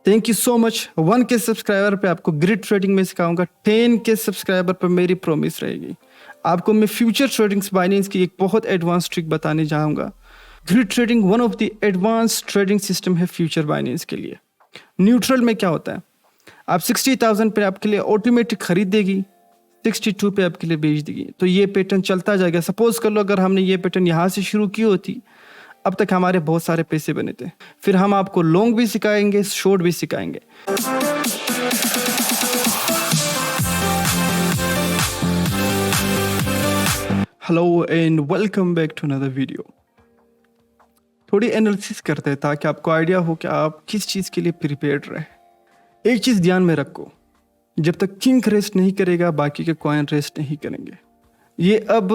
Thank you so much. 1K subscriber पे आपको grid trading में सिखाऊंगा। 10K सब्सक्राइबर पर मेरी प्रॉमिस रहेगी, आपको मैं फ्यूचर ट्रेडिंग्स बाइनेंस की एक बहुत एडवांस ट्रिक बताने जाऊंगा। Grid trading one of the advance trading system है फ्यूचर बाइनेंस के लिए। न्यूट्रल में क्या होता है, आप 60,000 पे आपके लिए ऑटोमेटिक खरीद देगी, 62 पे आपके लिए बेच देगी। तो ये पैटर्न चलता जाएगा। सपोज कर लो अगर हमने ये पैटर्न यहाँ से शुरू की होती, अब तक हमारे बहुत सारे पैसे बने थे। फिर हम आपको लॉन्ग भी सिखाएंगे, शॉर्ट भी सिखाएंगे। Hello and welcome back to another video. थोड़ी एनालिसिस करते हैं ताकि आपको आइडिया हो कि आप किस चीज़ के लिए प्रिपेयर्ड रहे। एक चीज़ ध्यान में रखो, जब तक किंग रेस्ट नहीं करेगा बाकी के कॉइन रेस्ट नहीं करेंगे। ये अब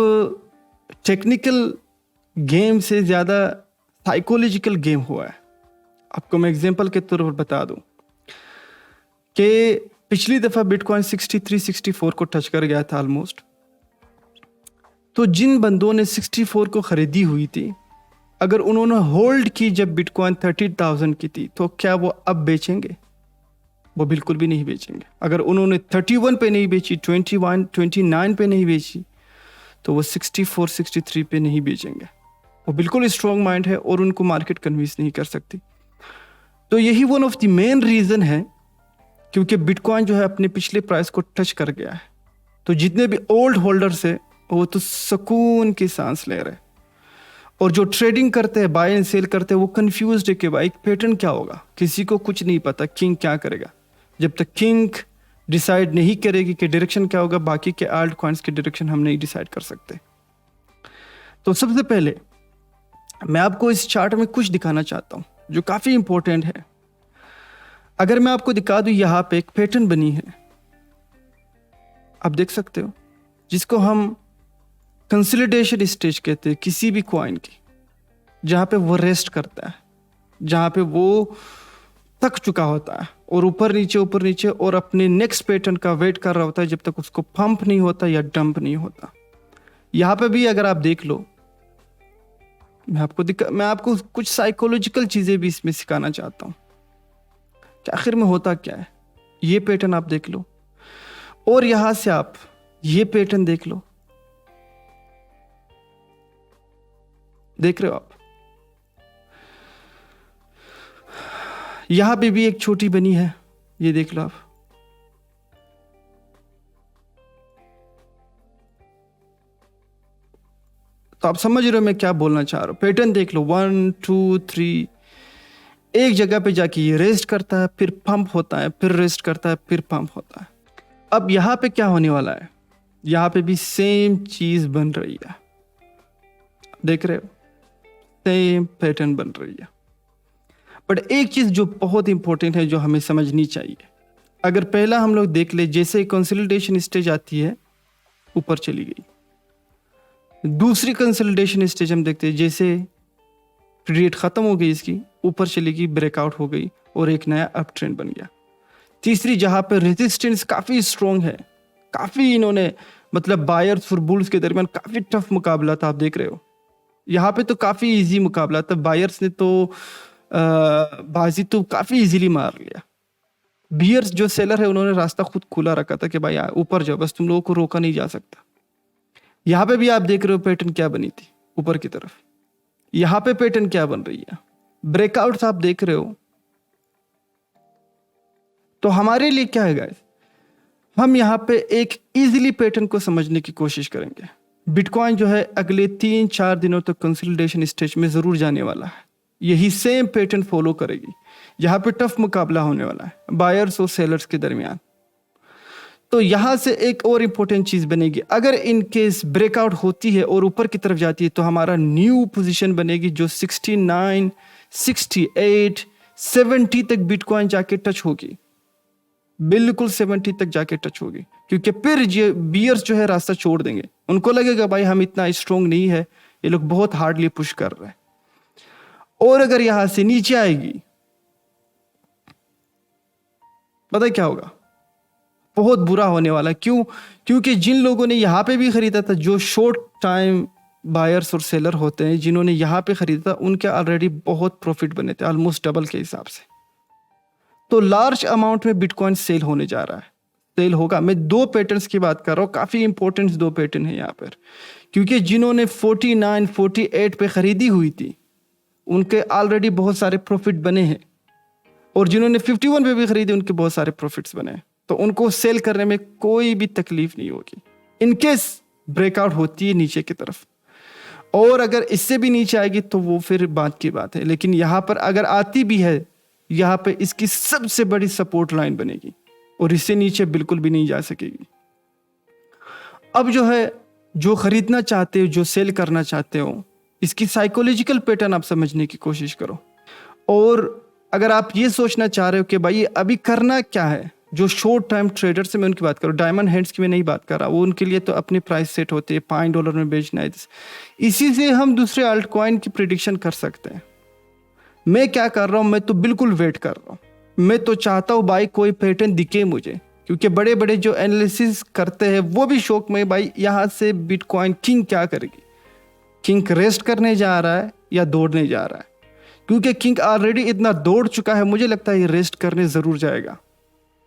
टेक्निकल गेम से ज़्यादा साइकोलॉजिकल गेम हुआ है। आपको मैं एग्जांपल के तौर पर बता दूं कि पिछली दफ़ा बिटकॉइन 63-64 को टच कर गया था ऑलमोस्ट। तो जिन बंदों ने 64 को ख़रीदी हुई थी, अगर उन्होंने होल्ड की जब बिटकॉइन 30,000 की थी, तो क्या वो अब बेचेंगे? वो बिल्कुल भी नहीं बेचेंगे। अगर उन्होंने 31 पे नहीं बेची, 21, 29 पे नहीं बेची, तो वो 64, 63 पे नहीं बेचेंगे। वो बिल्कुल स्ट्रॉन्ग माइंड है और उनको मार्केट कन्विंस नहीं कर सकती। तो यही one of the main reason है क्योंकि बिटकॉइन जो है अपने पिछले प्राइस को टच कर गया है। तो जितने भी ओल्ड होल्डर्स है वो तो सुकून की सांस ले रहे, और जो ट्रेडिंग करते हैं, बाय एंड सेल करते हैं, वो कंफ्यूज्ड है कि भाई पैटर्न क्या होगा। किसी को कुछ नहीं पता किंग क्या करेगा। जब तक किंग डिसाइड नहीं करेगी कि डायरेक्शन क्या होगा, बाकी के आल्ट कॉइन्स के डायरेक्शन हम नहीं डिसाइड कर सकते। तो सबसे पहले मैं आपको इस चार्ट में कुछ दिखाना चाहता हूं जो काफ़ी इंपॉर्टेंट है। अगर मैं आपको दिखा दूं, यहाँ पे एक पैटर्न बनी है, आप देख सकते हो, जिसको हम कंसोलिडेशन स्टेज कहते हैं किसी भी कॉइन की, जहाँ पे वो रेस्ट करता है, जहाँ पे वो थक चुका होता है और ऊपर नीचे और अपने नेक्स्ट पैटर्न का वेट कर रहा होता है जब तक उसको पंप नहीं होता या डंप नहीं होता। यहाँ पे भी अगर आप देख लो, मैं आपको कुछ साइकोलॉजिकल चीज़ें भी इसमें सिखाना चाहता हूँ कि आखिर में होता क्या है। ये पैटर्न आप देख लो और यहाँ से आप ये पैटर्न देख लो, देख रहे हो आप, यहां पे भी एक छोटी बनी है, ये देख लो आप। तो आप समझ रहे हो मैं क्या बोलना चाह रहा हूं। पैटर्न देख लो, 1 2 3, एक जगह पे जाके ये रेस्ट करता है, फिर पंप होता है, फिर रेस्ट करता है, फिर पंप होता है। अब यहां पे क्या होने वाला है, यहां पे भी सेम चीज बन रही है, देख रहे हो, सेम पैटर्न बन रही है। बट एक चीज जो बहुत इंपॉर्टेंट है, जो हमें समझनी चाहिए, अगर पहला हम लोग देख ले, जैसे कंसोलिडेशन स्टेज आती है ऊपर चली गई, दूसरी कंसोलिडेशन स्टेज हम देखते हैं, जैसे पीरियड खत्म हो गई इसकी, ऊपर चली गई, ब्रेकआउट हो गई और एक नया अप ट्रेंड बन गया। तीसरी जहां पे रेजिस्टेंस काफी स्ट्रॉन्ग है, काफी इन्होंने मतलब बायर्स और बुल्स के दरमियान काफी टफ मुकाबला था, आप देख रहे हो। यहाँ पे तो काफी इजी मुकाबला था, बायर्स ने तो बाजी तो काफी इजीली मार लिया। बियर्स जो सेलर है उन्होंने रास्ता खुद खुला रखा था कि भाई ऊपर जाओ, बस तुम लोगों को रोका नहीं जा सकता। यहाँ पे भी आप देख रहे हो पैटर्न क्या बनी थी ऊपर की तरफ, यहाँ पे पैटर्न क्या बन रही है, ब्रेकआउट्स आप देख रहे हो। तो हमारे लिए क्या है गाइस, हम यहाँ पे एक इजीली पैटर्न को समझने की कोशिश करेंगे। बिटकॉइन जो है अगले 3-4 दिनों तक कंसोलिडेशन स्टेज में जरूर जाने वाला है, यही सेम पैटर्न फॉलो करेगी। यहाँ पे टफ मुकाबला होने वाला है बायर्स और सेलर्स के दरमियान। तो यहाँ से एक और इम्पोर्टेंट चीज बनेगी, अगर इन केस ब्रेकआउट होती है और ऊपर की तरफ जाती है, तो हमारा न्यू पोजीशन बनेगी जो 69, 68, 70 तक बिटकॉइन जाके टच होगी, बिल्कुल 70 तक जाके टच होगी। क्योंकि फिर ये बियर्स जो है रास्ता छोड़ देंगे, उनको लगेगा भाई हम इतना स्ट्रॉन्ग नहीं है, ये लोग बहुत हार्डली पुश कर रहे हैं। और अगर यहां से नीचे आएगी, पता है क्या होगा, बहुत बुरा होने वाला है। क्यों? क्योंकि जिन लोगों ने यहां पे भी खरीदा था, जो शॉर्ट टाइम बायर्स और सेलर होते हैं, जिन्होंने यहां पे खरीदा था, उनके ऑलरेडी बहुत प्रॉफिट बने थे, ऑलमोस्ट डबल के हिसाब से। तो लार्ज अमाउंट में बिटकॉइन सेल होने जा रहा है, सेल होगा। मैं 2 पैटर्न्स की बात कर रहा हूँ, काफ़ी इंपॉर्टेंट 2 पैटर्न है यहाँ पर, क्योंकि जिन्होंने 49, 48 पे खरीदी हुई थी उनके ऑलरेडी बहुत सारे प्रॉफिट बने हैं, और जिन्होंने 51 पे भी खरीदी उनके बहुत सारे प्रॉफिट्स बने हैं, तो उनको सेल करने में कोई भी तकलीफ नहीं होगी इनकेस ब्रेकआउट होती है नीचे की तरफ। और अगर इससे भी नीचे आएगी तो वो फिर बात की बात है, लेकिन यहाँ पर अगर आती भी है, यहाँ पे इसकी सबसे बड़ी सपोर्ट लाइन बनेगी और इससे नीचे बिल्कुल भी नहीं जा सकेगी। अब जो है, जो खरीदना चाहते हो, जो सेल करना चाहते हो, इसकी साइकोलॉजिकल पैटर्न आप समझने की कोशिश करो। और अगर आप ये सोचना चाह रहे हो कि भाई अभी करना क्या है, जो शॉर्ट टाइम ट्रेडर से मैं उनकी बात करूँ, डायमंड हैंड्स की मैं नहीं बात कर रहा, वो उनके लिए तो अपनी प्राइस सेट होती है, $5 में बेचना है। इसी से हम दूसरे अल्ट कॉइन की प्रिडिक्शन कर सकते हैं। मैं क्या कर रहा हूँ, मैं तो बिल्कुल वेट कर रहा हूँ। मैं तो चाहता हूँ भाई कोई पैटर्न दिखे मुझे, क्योंकि बड़े बड़े जो एनालिसिस करते हैं वो भी शौक में, भाई यहाँ से बिटकॉइन किंग क्या करेगी, किंग रेस्ट करने जा रहा है या दौड़ने जा रहा है, क्योंकि किंग ऑलरेडी इतना दौड़ चुका है, मुझे लगता है ये रेस्ट करने ज़रूर जाएगा।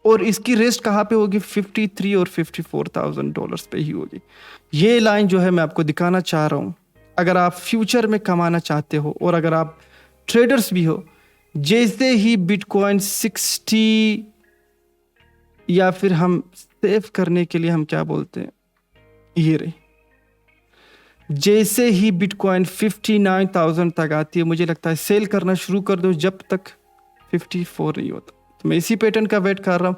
और इसकी रेस्ट कहाँ पे होगी, 53 और $54,000 पे ही होगी। ये लाइन जो है मैं आपको दिखाना चाह रहा हूँ। अगर आप फ्यूचर में कमाना चाहते हो और अगर आप ट्रेडर्स भी हो, जैसे ही बिटकॉइन 60, या फिर हम सेव करने के लिए हम क्या बोलते हैं, ये रही, जैसे ही बिटकॉइन 59,000 तक आती है, मुझे लगता है सेल करना शुरू कर दो जब तक 54 नहीं होता। तो मैं इसी पैटर्न का वेट कर रहा हूँ।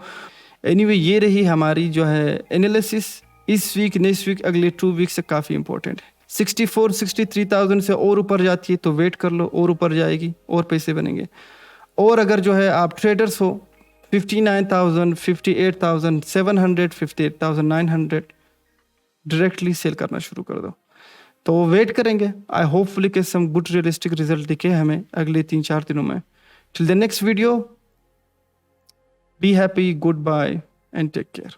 एनीवे, ये रही हमारी जो है एनालिसिस इस वीक, नेक्स्ट वीक, अगले 2 वीक से काफ़ी इंपॉर्टेंट है। 64, 63,000 से और ऊपर जाती है तो वेट कर लो, और ऊपर जाएगी और पैसे बनेंगे। और अगर जो है आप ट्रेडर्स हो, 59,000, 58,700, 58,900 डायरेक्टली सेल करना शुरू कर दो। तो वेट करेंगे। आई होपफुली के सम गुड रियलिस्टिक रिजल्ट दिखे हमें अगले 3-4 दिनों में। Till the next video, be happy, good bye and take care.